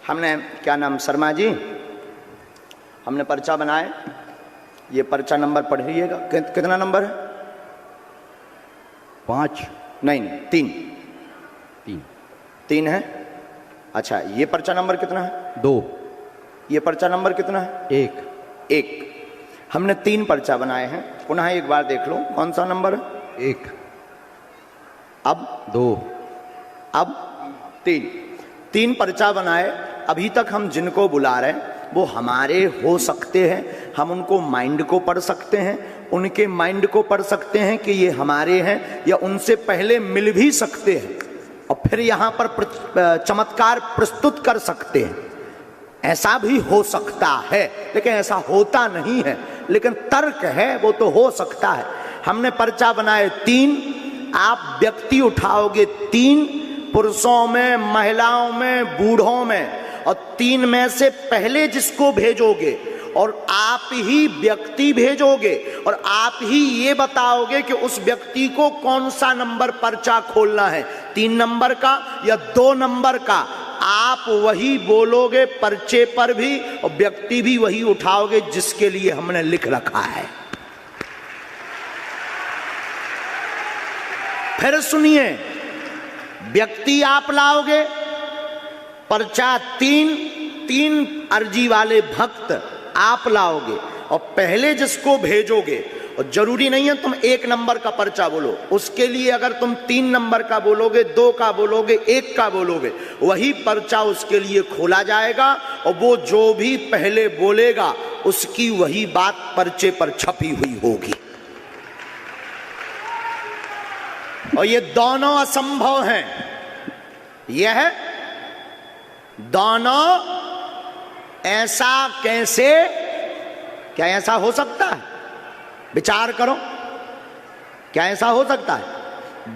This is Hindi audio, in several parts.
हमने क्या नाम शर्मा जी, हमने पर्चा बनाए। ये पर्चा नंबर पढ़िएगा, कितना नंबर है? 5 नहीं 3 3 है। अच्छा, ये पर्चा नंबर कितना है? 2। ये पर्चा नंबर कितना है? 1। हमने 3 पर्चा बनाए हैं। पुनः एक बार देख लो कौन सा नंबर है? 1, अब 2, अब 3 पर्चा बनाए। अभी तक हम जिनको बुला रहे हैं वो हमारे हो सकते हैं, हम उनको माइंड को पढ़ सकते हैं, उनके माइंड को पढ़ सकते हैं कि ये हमारे हैं, या उनसे पहले मिल भी सकते हैं और फिर यहाँ पर चमत्कार प्रस्तुत कर सकते हैं। ऐसा भी हो सकता है, लेकिन ऐसा होता नहीं है, लेकिन तर्क है, वो तो हो सकता है। हमने पर्चा बनाए 3। आप व्यक्ति उठाओगे 3, पुरुषों में, महिलाओं में, बूढ़ों में, और 3 में से पहले जिसको भेजोगे और आप ही व्यक्ति भेजोगे और आप ही ये बताओगे कि उस व्यक्ति को कौन सा नंबर पर्चा खोलना है, 3 नंबर का या 2 नंबर का। आप वही बोलोगे पर्चे पर भी और व्यक्ति भी वही उठाओगे जिसके लिए हमने लिख रखा है। फिर सुनिए, व्यक्ति आप लाओगे, पर्चा 3 अर्जी वाले भक्त आप लाओगे और पहले जिसको भेजोगे, और जरूरी नहीं है तुम 1 नंबर का पर्चा बोलो, उसके लिए अगर तुम 3 नंबर का बोलोगे, 2 का बोलोगे, 1 का बोलोगे, वही पर्चा उसके लिए खोला जाएगा और वो जो भी पहले बोलेगा उसकी वही बात पर्चे पर छपी हुई होगी। और ये दोनों असंभव हैं। यह दोनों ऐसा कैसे, क्या ऐसा हो सकता है? विचार करो, क्या ऐसा हो सकता है?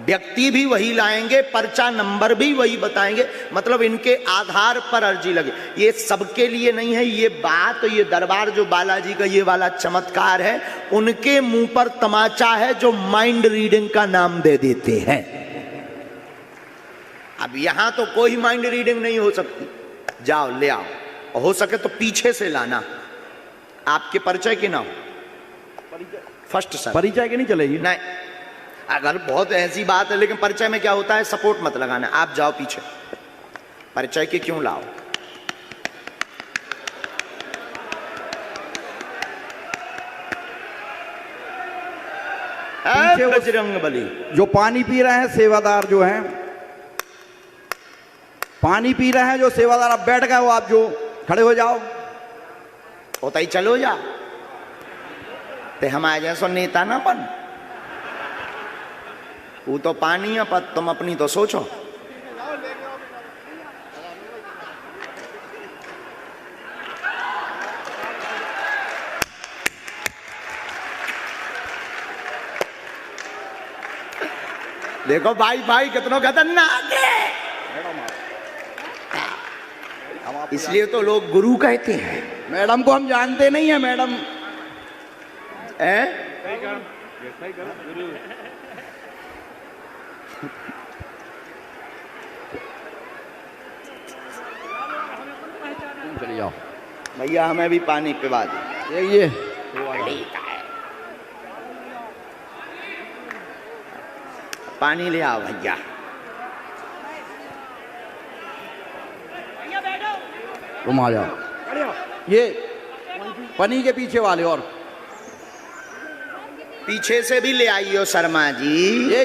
व्यक्ति भी वही लाएंगे, पर्चा नंबर भी वही बताएंगे, मतलब इनके आधार पर अर्जी लगे। ये सबके लिए नहीं है ये बात। ये दरबार जो बालाजी का ये वाला चमत्कार है, उनके मुंह पर तमाचा है जो माइंड रीडिंग का नाम दे देते हैं। अब यहां तो कोई माइंड रीडिंग नहीं हो सकती। जाओ ले आओ, और हो सके तो पीछे से लाना। आपके परिचय की ना हो, फर्स्ट सर परिचय की नहीं चलेगी। नहीं, अगर बहुत ऐसी बात है, लेकिन परिचय में क्या होता है, सपोर्ट मत लगाना। आप जाओ पीछे, परिचय के क्यों लाओ? बजरंगबली जो पानी पी रहे हैं सेवादार जो हैं, पानी पी रहे हैं जो सेवादार, आप बैठ गए हो, आप जो खड़े हो जाओ। होता ही चलो जा, ते हमारे जैसो नेता ना बन। वो तो पानी है, पर तुम अपनी तो सोचो। देखो भाई कितनों खतरनाक है। इसलिए तो लोग गुरु कहते हैं। मैडम को हम जानते नहीं है। मैडम चले जाओ भैया, हमें भी पानी पिला दो। ये पानी ले आओ भैया। तुम आ जाओ, ये पनी के पीछे वाले, और पीछे से भी ले आइयो शर्मा जी। ये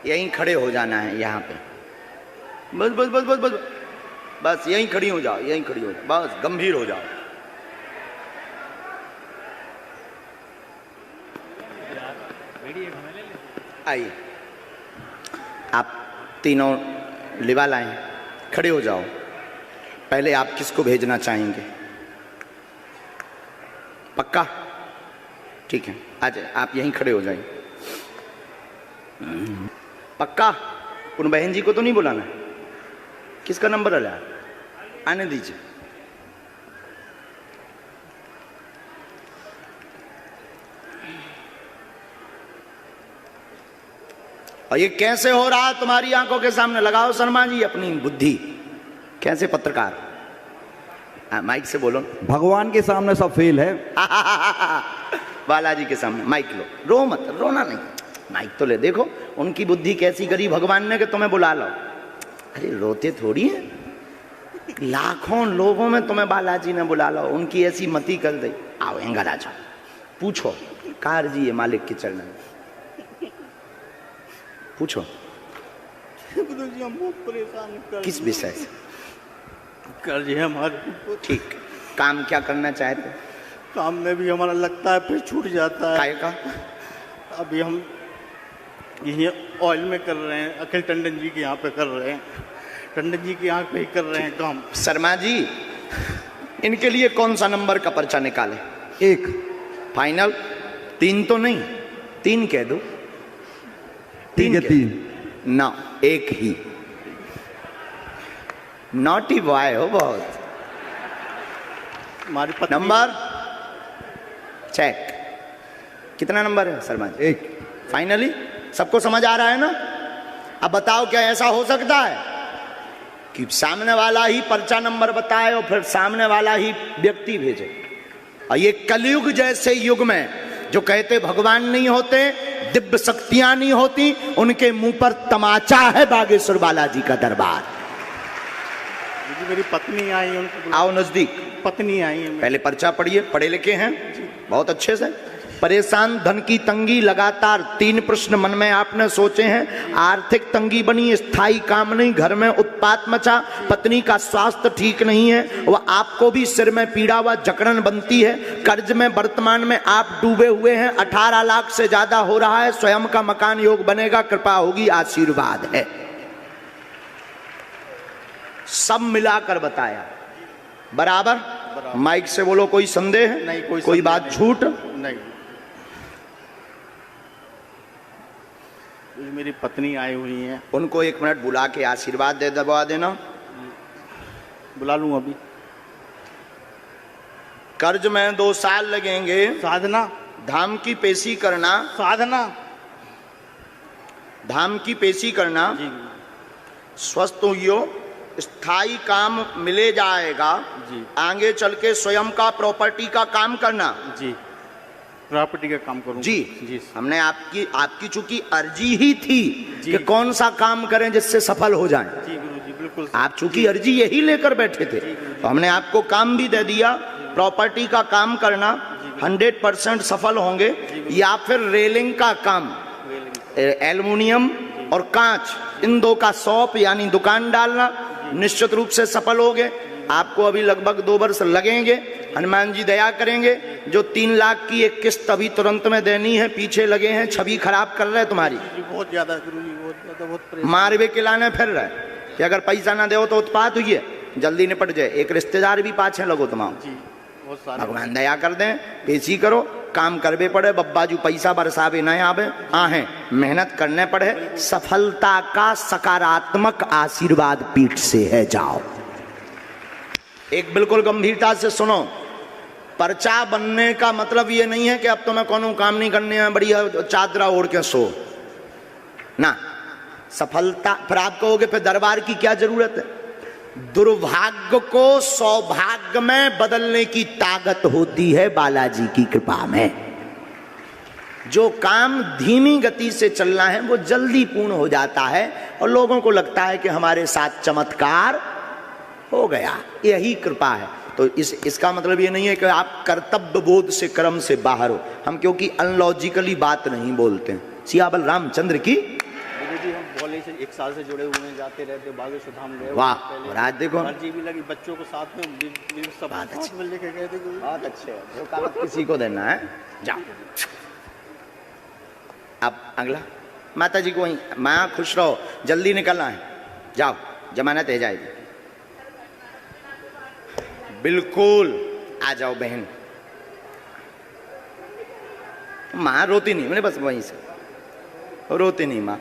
यहीं खड़े हो जाना है यहाँ पे। बस बस बस बस बस बस यहीं खड़ी हो जाओ, यहीं खड़ी हो जाओ, बस गंभीर हो जाओ। आइए, आप तीनों लिवा लाएं, खड़े हो जाओ। पहले आप किसको भेजना चाहेंगे? पक्का? ठीक है, आज आप यहीं खड़े हो जाइए। पक्का? उन बहन जी को तो नहीं बुलाना? किसका नंबर है? आने दीजिए। और ये कैसे हो रहा है तुम्हारी आंखों के सामने? लगाओ शर्मा जी अपनी बुद्धि। कैसे पत्रकार? माइक से बोलो। भगवान के सामने सब फेल है। बालाजी के सामने माइक लो, रो मत, रोना नहीं, माइक तो ले। देखो उनकी बुद्धि कैसी करी भगवान ने कि तुम्हें बुला लो। अरे रोते थोड़ी है, लाखों लोगों में तुम्हें बालाजी ने बुला लो, उनकी ऐसी मति कर दी। आओ एंगा राजा, पूछो कार जी है मालिक के चरण में, पूछो गुरुजी हम बहुत परेशान कर किस विषय से? कर्ज है हमारे। ठीक, काम क्या करना चाहते? काम में भी हमारा लगता है फिर छूट जाता है। काय का? अभी हम यही ऑयल में कर रहे हैं, अखिल टंडन जी के यहाँ पे कर रहे हैं, टंडन जी के यहाँ पे ही कर रहे हैं काम। शर्मा जी इनके लिए कौन सा नंबर का पर्चा निकाले? 1 फाइनल? 3 तो नहीं, 3 कह दो। ठीक है, 3 ना, 1 ही। नॉटी बॉय हो बहुत। हमारी पत्नी नंबर चेक। कितना नंबर है शर्मा जी? 1 फाइनली सबको समझ आ रहा है ना? अब बताओ क्या ऐसा हो सकता है कि सामने वाला ही पर्चा नंबर बताए और फिर सामने वाला ही व्यक्ति भेजे? और ये कलयुग जैसे युग में जो कहते भगवान नहीं होते, दिव्य शक्तियां नहीं होती, उनके मुंह पर तमाचा है बागेश्वर बालाजी का दरबार। मेरी पत्नी आई है, उनको आओ नजदीक। पत्नी आई है। पहले पर्चा पढ़िए, पढ़े लिखे हैं बहुत अच्छे से। परेशान, धन की तंगी लगातार, 3 प्रश्न मन में आपने सोचे हैं। आर्थिक तंगी बनी, स्थायी काम नहीं, घर में उत्पात मचा, पत्नी का स्वास्थ्य ठीक नहीं है, वह आपको भी सिर में पीड़ा व जकड़न बनती है, कर्ज में वर्तमान में आप डूबे हुए हैं, 18 लाख से ज्यादा हो रहा है, स्वयं का मकान योग बनेगा, कृपा होगी, आशीर्वाद है। सब मिलाकर बताया बराबर। माइक से बोलो, कोई संदेह है? नहीं, कोई बात झूठ नहीं। मेरी पत्नी आई हुई है, उनको 1 मिनट बुला के आशीर्वाद दे दबा देना। बुला लूं अभी? कर्ज में 2 साल लगेंगे, साधना, धाम की पेशी करना, साधना, धाम की पेशी करना, जी स्वस्थ हुई, स्थायी काम मिले जाएगा, जी, आगे चल के स्वयं का प्रॉपर्टी का काम करना। जी, प्रॉपर्टी का काम करूं जी, जी। हमने आपकी चूंकि अर्जी ही थी कि कौन सा काम करें जिससे सफल हो जाएं। जी गुरुजी, बिल्कुल। आप चूंकि अर्जी यही लेकर बैठे थे, तो हमने आपको काम भी दे दिया, प्रॉपर्टी का काम करना, 100% सफल होंगे। या फिर रेलिंग का काम, एल्युमिनियम और कांच, इन 2 का शॉप यानी दुकान डालना, निश्चित रूप से सफल होगे। आपको अभी लगभग 2 वर्ष लगेंगे, हनुमान जी दया करेंगे। जो 3 लाख की एक किस्त अभी तुरंत में देनी है, पीछे लगे हैं, छवि खराब कर रहे हैं तुम्हारी, बहुत ज्यादा गुरुजी, बहुत ज्यादा, बहुत मारवे किलाने फिर रहे कि अगर पैसा ना दो तो उत्पात हुई है, जल्दी निपट जाए। एक रिश्तेदार भी पाछे लगो तुम्हारा, जी, बहुत सारे। भगवान दया कर दें, पेशी करो, काम करवे पड़े, बब्बाजू पैसा बरसावे न आवे, आहे मेहनत करने पड़े, सफलता का सकारात्मक आशीर्वाद पीठ से है। जाओ, एक बिल्कुल गंभीरता से सुनो, पर्चा बनने का मतलब ये नहीं है कि अब तुम्हें कोनो काम नहीं करने हैं, बढ़िया चादरा ओढ़ के सो ना। सफलता, फिर आप कहोगे फिर दरबार की क्या जरूरत है? दुर्भाग्य को सौभाग्य में बदलने की ताकत होती है बालाजी की कृपा में। जो काम धीमी गति से चलना है वो जल्दी पूर्ण हो जाता है और लोगों को लगता है कि हमारे साथ चमत्कार हो गया, यही कृपा है। तो इसका मतलब ये नहीं है कि आप कर्तव्य बोध से कर्म से बाहर हो। हम क्योंकि अनलॉजिकली बात नहीं बोलते हैं। सियाबल रामचंद्र की गुरुजी, हम भोले से 1 साल से जुड़े हुए हैं, जाते रहते, बागेश्वर धाम गए। वाह, और आज देखो अर्जी भी लगी, बच्चों को साथ में सब साथ में लेके गए थे। बहुत अच्छे, वो कागज किसी को देना है। जाओ अब अगला, माता जी को वहीं, माँ खुश रहो, जल्दी निकलना है, जाओ जमानत है जाएगी। बिल्कुल आ जाओ बहन। माँ रोती नहीं, मैंने बस वहीं से रोती नहीं माँ।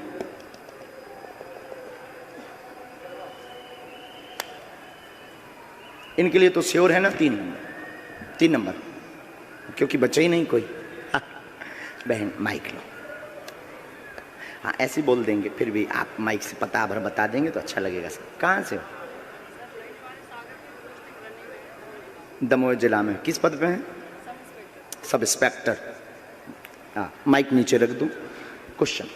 इनके लिए तो श्योर है ना 3 नंबर, क्योंकि बच्चे ही नहीं कोई। बहन माइक लो। हाँ ऐसे बोल देंगे, फिर भी आप माइक से पता भर बता देंगे तो अच्छा लगेगा सर। कहाँ से हो? दमोह जिला में। किस पद पे हैं? Sub inspector. हाँ माइक नीचे रख दूं। क्वेश्चन।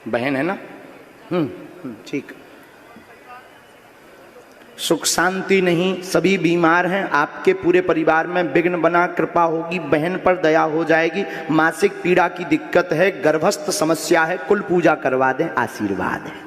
बहन है ना? ठीक। सुख शांति नहीं, सभी बीमार हैं, आपके पूरे परिवार में विघ्न बना, कृपा होगी, बहन पर दया हो जाएगी, मासिक पीड़ा की दिक्कत है, गर्भस्थ समस्या है, कुल पूजा करवा दें, आशीर्वाद है।